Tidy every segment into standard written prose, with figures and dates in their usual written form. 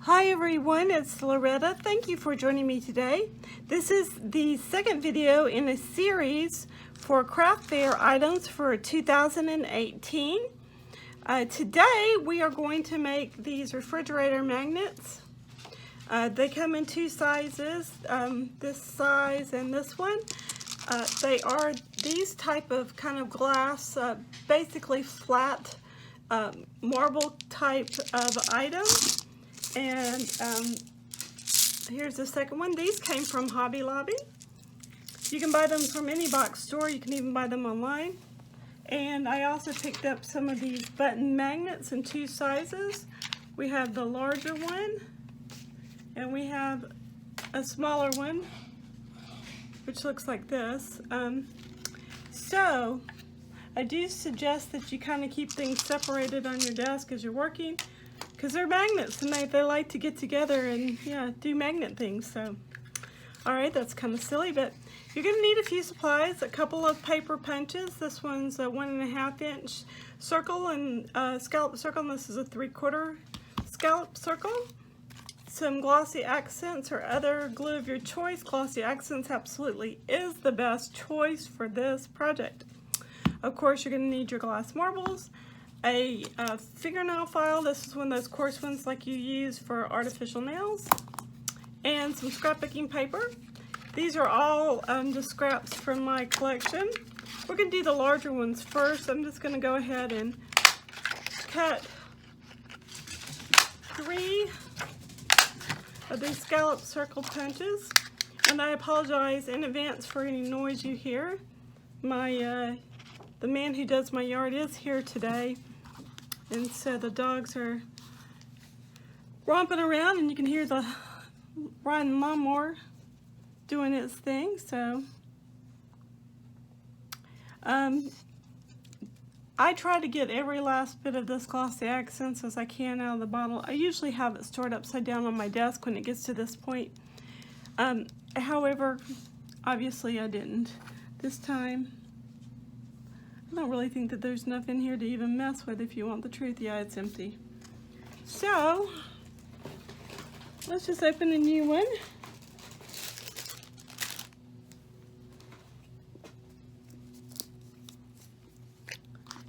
Hi everyone, it's Loretta. Thank you for joining me today. This is the second video in a series for craft fair items for 2018. Today we are going to make these refrigerator magnets. They come in two sizes, this size and this one. They are these type of kind of glass, basically flat marble type of item. And here's the second one. These came from Hobby Lobby. You can buy them from any box store. You can even buy them online. And I also picked up some of these button magnets in two sizes. We have the larger one and we have a smaller one, which looks like this. So I do suggest that you kind of keep things separated on your desk as you're working, because they're magnets and they like to get together and do magnet things. So alright, that's kind of silly, but you're going to need a few supplies. A couple of paper punches. This one's a 1.5 inch circle and scallop circle, and this is a 3/4 scallop circle. Some glossy accents or other glue of your choice. Glossy accents absolutely is the best choice for this project. Of course, you're going to need your glass marbles, a fingernail file. This is one of those coarse ones like you use for artificial nails, and some scrapbooking paper. These are all just scraps from my collection. We're going to do the larger ones first. I'm just going to go ahead and cut 3 of these scallop circle punches, and I apologize in advance for any noise you hear. The man who does my yard is here today, and so the dogs are romping around and you can hear the riding lawnmower doing its thing. So I try to get every last bit of this glossy accents as I can out of the bottle. I usually have it stored upside down on my desk when it gets to this point. However, obviously I didn't this time. I don't really think that there's enough in here to even mess with. If you want the truth, yeah, it's empty. So let's just open a new one.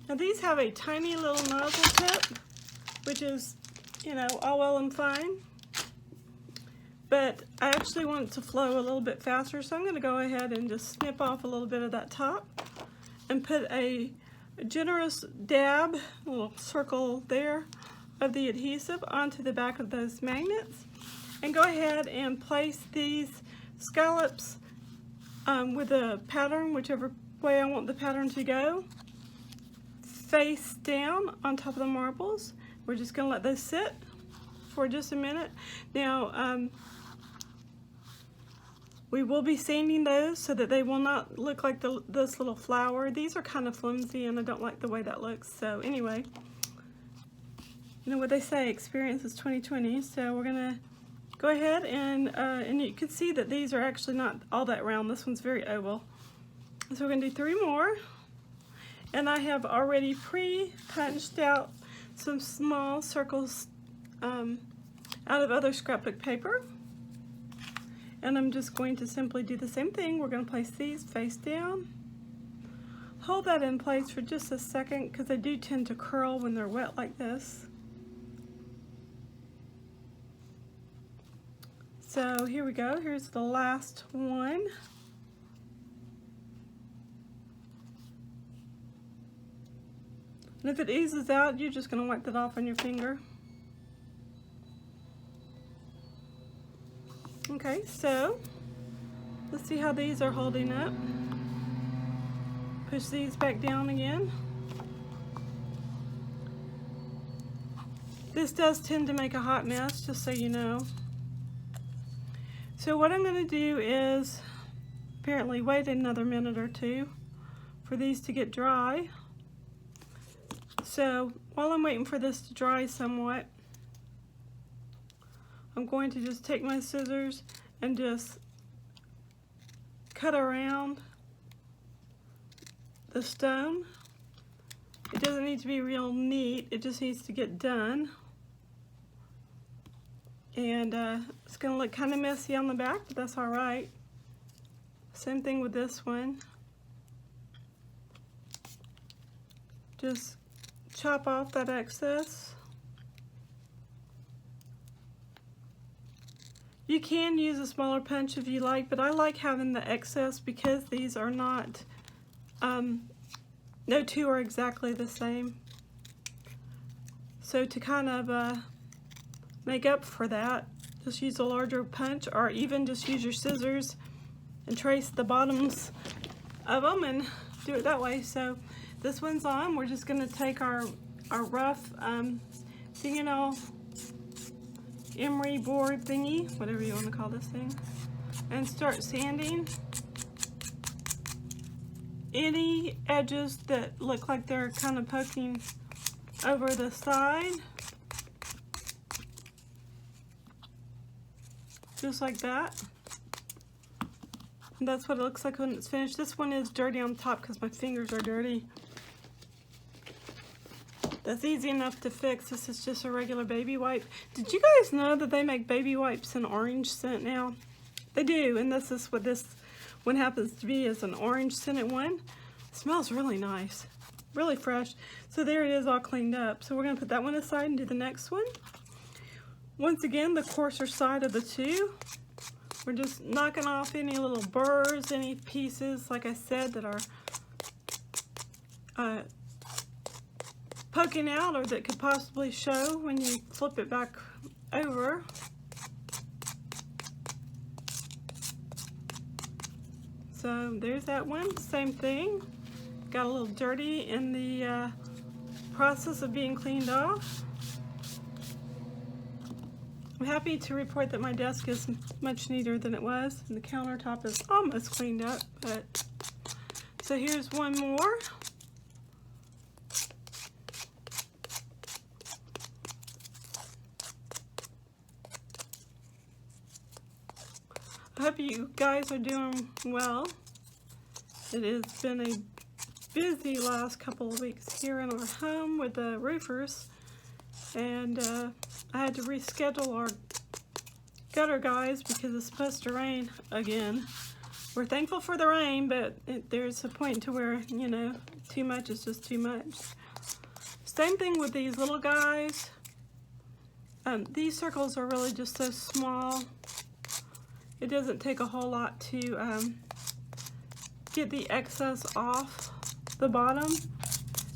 Now these have a tiny little nozzle tip, which is, all well and fine. But I actually want it to flow a little bit faster, so I'm going to go ahead and just snip off a little bit of that top and put a generous dab, a little circle there, of the adhesive onto the back of those magnets, and go ahead and place these scallops with a pattern, whichever way I want the pattern to go, face down on top of the marbles. We're just going to let those sit for just a minute. Now, we will be sanding those so that they will not look like this little flower. These are kind of flimsy and I don't like the way that looks. So anyway, you know what they say, experience is 20/20. So we're gonna go ahead and you can see that these are actually not all that round. This one's very oval. So we're gonna do 3 more. And I have already pre-punched out some small circles out of other scrapbook paper. And I'm just going to simply do the same thing. We're going to place these face down. Hold that in place for just a second because they do tend to curl when they're wet like this. So here we go. Here's the last one. And if it eases out, you're just going to wipe that off on your finger. Okay, so let's see how these are holding up. Push these back down again. This does tend to make a hot mess, just so you know. So what I'm going to do is apparently wait another minute or two for these to get dry. So while I'm waiting for this to dry somewhat, I'm going to just take my scissors and just cut around the stone. It doesn't need to be real neat, it just needs to get done. And it's going to look kind of messy on the back, but that's all right. Same thing with this one. Just chop off that excess. You can use a smaller punch if you like, but I like having the excess because these are not, no two are exactly the same. So to kind of make up for that, just use a larger punch, or even just use your scissors and trace the bottoms of them and do it that way. So this one's on. We're just going to take our rough fingernail emery board thingy, whatever you want to call this thing, and start sanding any edges that look like they're kind of poking over the side, just like that. And that's what it looks like when it's finished. This one is dirty on top because my fingers are dirty. That's easy enough to fix. This is just a regular baby wipe. Did you guys know that they make baby wipes in orange scent now? They do, and this is what this one happens to be, is an orange scented one. It smells really nice, really fresh. So there it is, all cleaned up. So we're gonna put that one aside and do the next one. Once again, the coarser side of the two. We're just knocking off any little burrs, any pieces, like I said, that are poking out or that could possibly show when you flip it back over. So there's that one, same thing. Got a little dirty in the process of being cleaned off. I'm happy to report that my desk is much neater than it was, and the countertop is almost cleaned up. But so here's one more. I hope you guys are doing well. It has been a busy last couple of weeks here in our home with the roofers, and I had to reschedule our gutter guys because it's supposed to rain again. We're thankful for the rain, but there's a point to where, you know, too much is just too much. Same thing with these little guys. These circles are really just so small. It doesn't take a whole lot to get the excess off the bottom,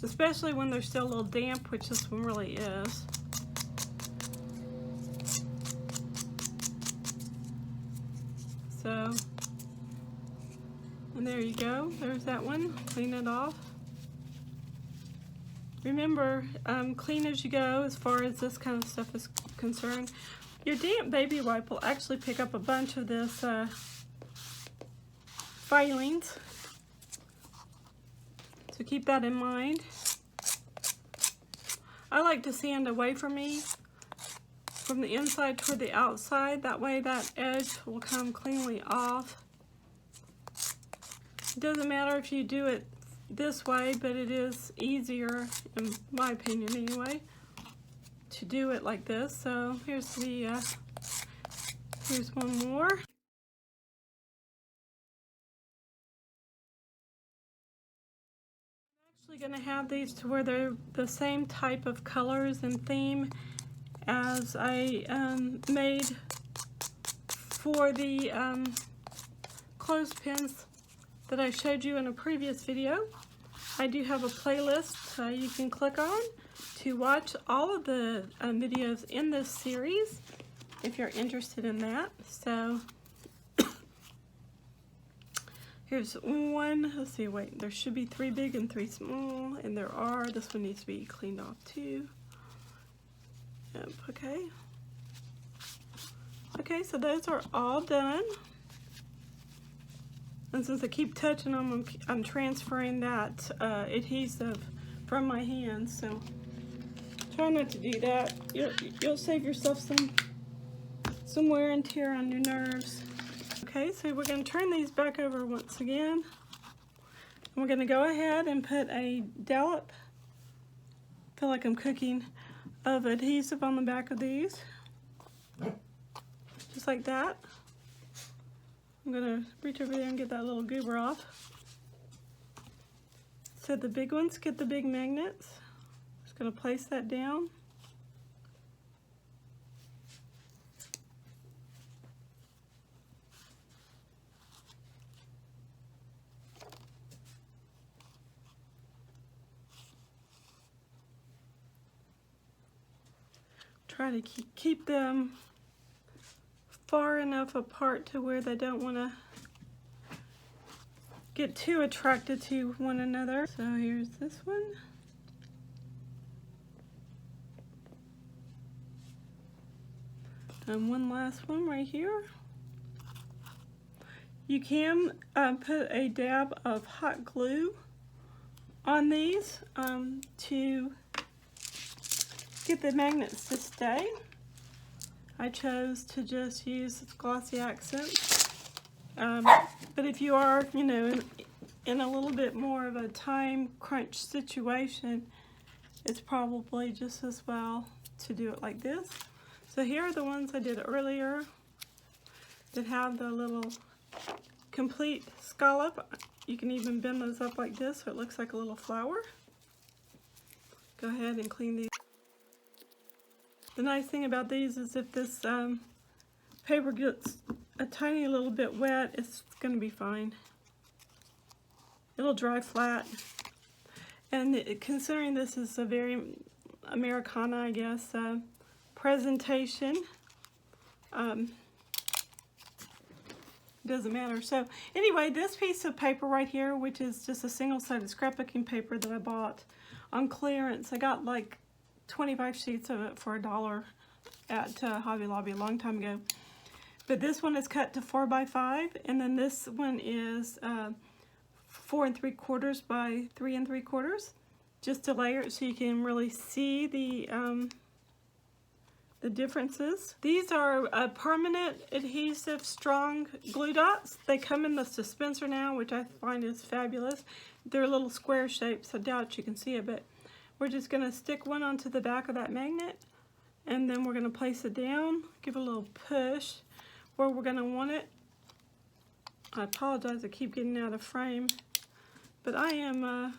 especially when they're still a little damp, which this one really is. So, and there you go. There's that one. Clean it off. Remember, clean as you go as far as this kind of stuff is concerned. Your damp baby wipe will actually pick up a bunch of this filings, so keep that in mind. I like to sand away from me from the inside toward the outside. That way that edge will come cleanly off. It doesn't matter if you do it this way, but it is easier, in my opinion anyway, to do it like this. So here's the here's one more. I'm actually going to have these to where they're the same type of colors and theme as I made for the clothespins that I showed you in a previous video. I do have a playlist you can click on to watch all of the videos in this series if you're interested in that. So here's one. Let's see, wait, there should be 3 big and 3 small, and there are. This one needs to be cleaned off too. Yep, okay. Okay, so those are all done. And since I keep touching them, I'm transferring that adhesive from my hands, so try not to do that. You'll save yourself some wear and tear on your nerves. Okay, so we're going to turn these back over once again. And we're going to go ahead and put a dollop, I feel like I'm cooking, of adhesive on the back of these. just like that. I'm gonna reach over there and get that little goober off. So the big ones get the big magnets. Just gonna place that down. Try to keep them far enough apart to where they don't want to get too attracted to one another. So here's this one. And one last one right here. You can put a dab of hot glue on these to get the magnets to stay. I chose to just use glossy accents. But if you are, you know, in a little bit more of a time crunch situation, it's probably just as well to do it like this. So here are the ones I did earlier that have the little complete scallop. You can even bend those up like this so it looks like a little flower. Go ahead and clean these. The nice thing about these is if this paper gets a tiny little bit wet, it's going to be fine. It'll dry flat. And considering this is a very Americana, I guess, presentation, doesn't matter. So anyway, this piece of paper right here, which is just a single-sided scrapbooking paper that I bought on clearance, I got like 25 sheets of it for $1 at Hobby Lobby a long time ago. But this one is cut to 4 by 5, and then this one is 4 3/4 by 3 3/4, just to layer it so you can really see the differences. These are permanent adhesive strong glue dots. They come in the dispenser now, which I find is fabulous. They're little square shapes, so I doubt you can see it, but we're just going to stick one onto the back of that magnet, and then we're going to place it down, give it a little push where we're going to want it. I apologize, I keep getting out of frame, but I am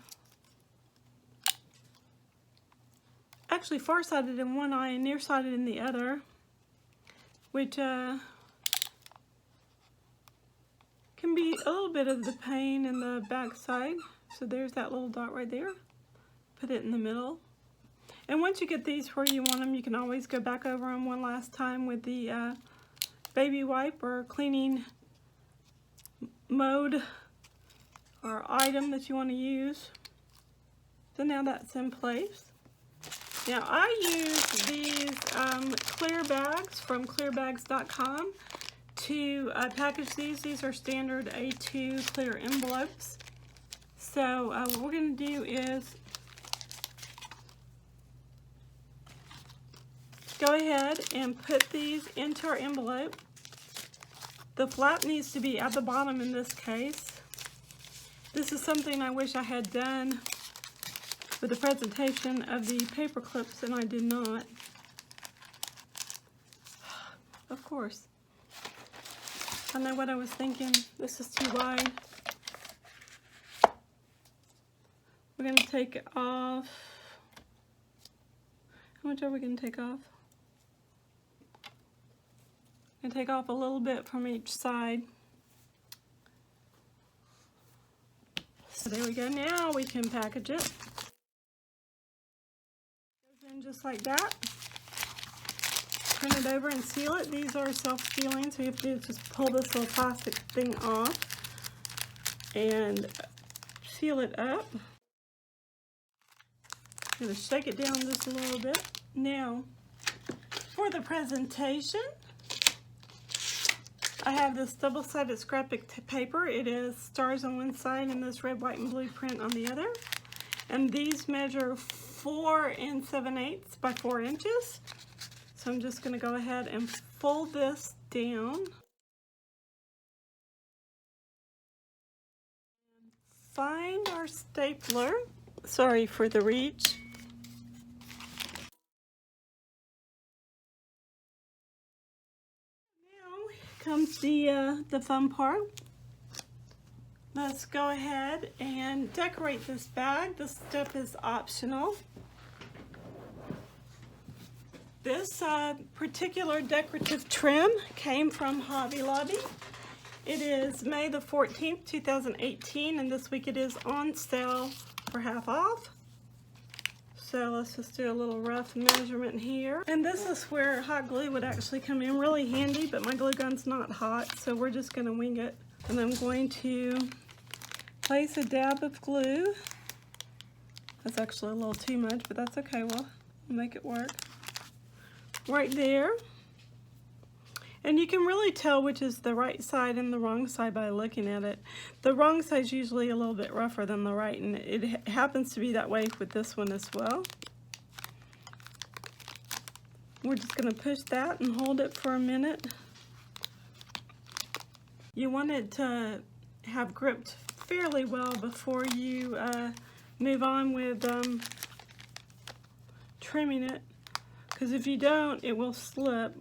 actually far-sighted in one eye and nearsighted in the other, which can be a little bit of the pain in the back side. So there's that little dot right there. Put it in the middle. And once you get these where you want them, you can always go back over them one last time with the baby wipe or cleaning mode or item that you want to use. So now that's in place. Now I use these clear bags from clearbags.com to package these. These are standard A2 clear envelopes. So what we're going to do is go ahead and put these into our envelope. The flap needs to be at the bottom in this case. This is something I wish I had done with the presentation of the paper clips, and I did not. Of course. I know what I was thinking. This is too wide. We're going to take off. How much are we going to take off? I'm going to take off a little bit from each side. So there we go. Now we can package it. Goes in just like that. Turn it over and seal it. These are self-sealing, so you have to do is just pull this little plastic thing off and seal it up. I'm going to shake it down just a little bit. Now, for the presentation, I have this double-sided scrapbook paper. It is stars on one side and this red, white, and blue print on the other. And these measure 4 7/8 by 4 inches. So I'm just going to go ahead and fold this down. Find our stapler. Sorry for the reach. Now comes the fun part. Let's go ahead and decorate this bag. This stuff is optional. This particular decorative trim came from Hobby Lobby. It is May the 14th, 2018, and this week it is on sale for half off. So let's just do a little rough measurement here. And this is where hot glue would actually come in really handy, but my glue gun's not hot, so we're just gonna wing it. And I'm going to place a dab of glue. That's actually a little too much, but that's okay, we'll make it work. Right there. And you can really tell which is the right side and the wrong side by looking at it. The wrong side is usually a little bit rougher than the right, and it happens to be that way with this one as well. We're just going to push that and hold it for a minute. You want it to have gripped fairly well before you move on with trimming it, because if you don't, it will slip,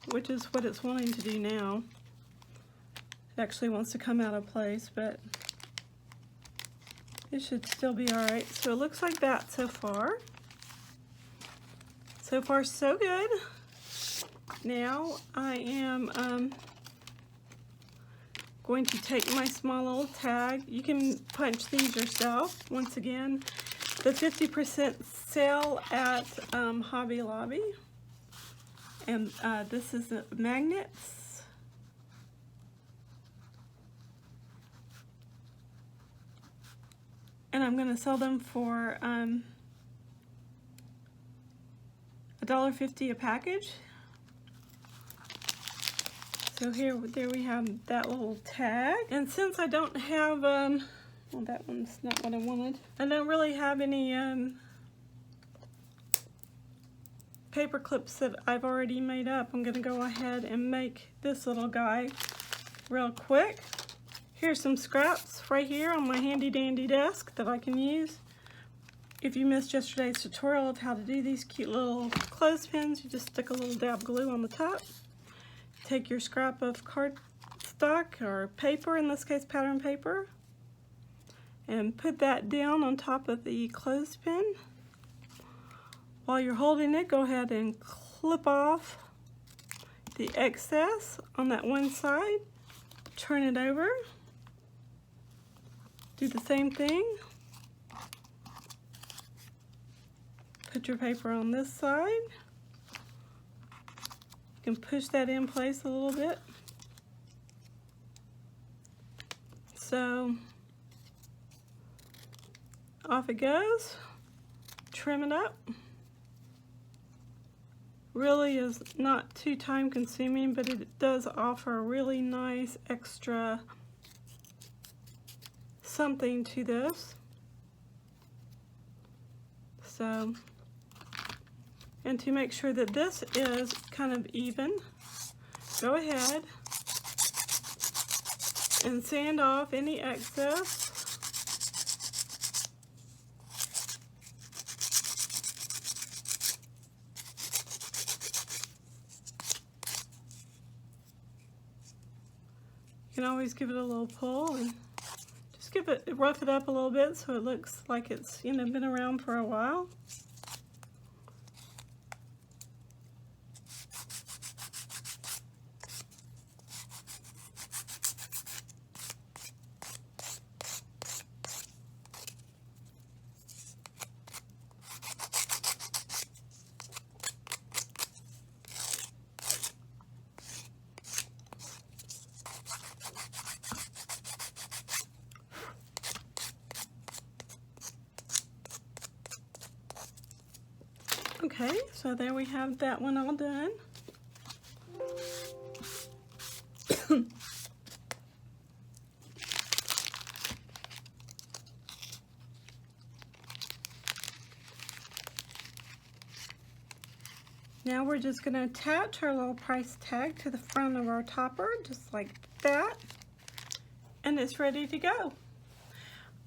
which is what it's wanting to do now. It actually wants to come out of place, but it should still be all right. So it looks like that so far. So far, so good. Now I am going to take my small little tag. You can punch these yourself. Once again, the 50% sale at Hobby Lobby. And this is magnets. And I'm going to sell them for $1.50 a package. So there we have that little tag. And since I don't have, well, that one's not what I wanted. I don't really have any paper clips that I've already made up. I'm gonna go ahead and make this little guy real quick. Here's some scraps right here on my handy dandy desk that I can use. If you missed yesterday's tutorial of how to do these cute little clothespins, you just stick a little dab glue on the top. Take your scrap of cardstock or paper, in this case pattern paper, and put that down on top of the clothespin. While you're holding it, go ahead and clip off the excess on that one side. Turn it over. Do the same thing. Put your paper on this side. You can push that in place a little bit. So off it goes. Trim it up. Really is not too time consuming, but it does offer a really nice extra something to this. So, and to make sure that this is kind of even, go ahead and sand off any excess. You can always give it a little pull and just rough it up a little bit so it looks like it's, you know, been around for a while. Okay, so there we have that one all done. Now we're just going to attach our little price tag to the front of our topper, just like that, and it's ready to go.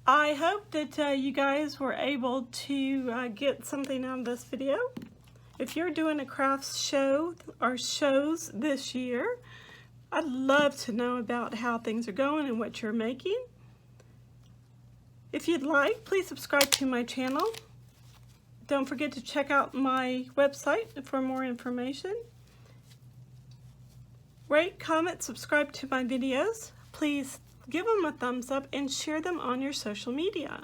I hope that you guys were able to get something out of this video. If you're doing a crafts show or shows this year, I'd love to know about how things are going and what you're making. If you'd like, please subscribe to my channel. Don't forget to check out my website for more information. Rate, comment, subscribe to my videos. Please give them a thumbs up and share them on your social media.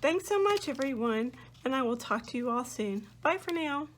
Thanks so much, everyone, and I will talk to you all soon. Bye for now.